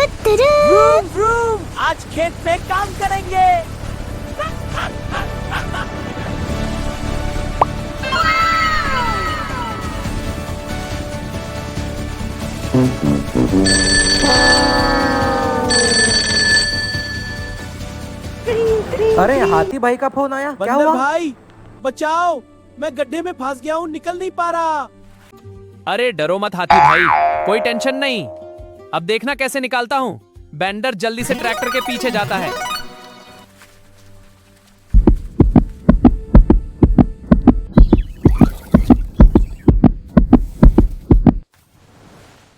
Vroom vroom, आज खेत में काम करेंगे। अरे हाथी भाई का फोन आया, क्या बंदर हुआ? भाई बचाओ, मैं गड्ढे में फंस गया हूँ, निकल नहीं पा रहा। अरे डरो मत हाथी भाई, कोई टेंशन नहीं। अब देखना कैसे निकालता हूँ। बेंडर जल्दी से ट्रैक्टर के पीछे जाता है।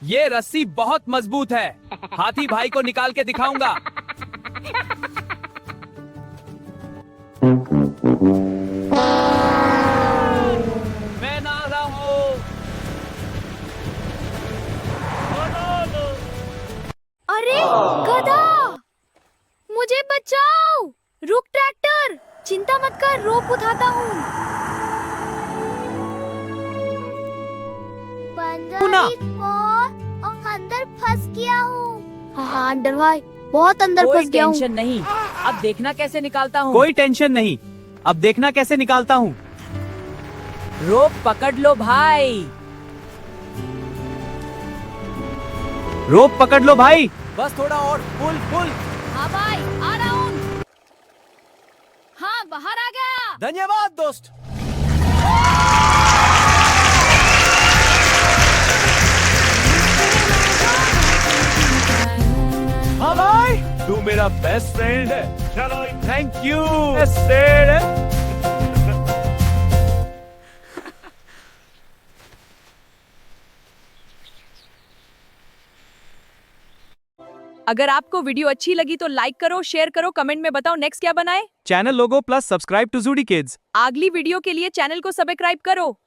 ये रस्सी बहुत मजबूत है, हाथी भाई को निकाल के दिखाऊंगा। मैं ना रहा हूँ। अरे गधा, मुझे बचाओ। रुक ट्रैक्टर, चिंता मत कर, रोप उठाता हूँ। अंदर फंस गया हूँ। हाँ अंदर भाई, बहुत अंदर फंस गया हूँ। टेंशन नहीं, अब देखना कैसे निकालता हूँ। कोई टेंशन नहीं, अब देखना कैसे निकालता हूँ। रोप पकड़ लो भाई। रोप पकड़ लो भाई, बस थोड़ा और, पुल पुल। हाँ भाई, आ रहा हूँ। हाँ बाहर आ गया। धन्यवाद दोस्त। हाँ भाई, तू मेरा बेस्ट फ्रेंड है। चलो थैंक यू बेस्ट फ्रेंड। अगर आपको वीडियो अच्छी लगी तो लाइक करो, शेयर करो, कमेंट में बताओ नेक्स्ट क्या बनाए। Channel logo plus subscribe to Judy kids. अगली वीडियो के लिए चैनल को सब्सक्राइब करो।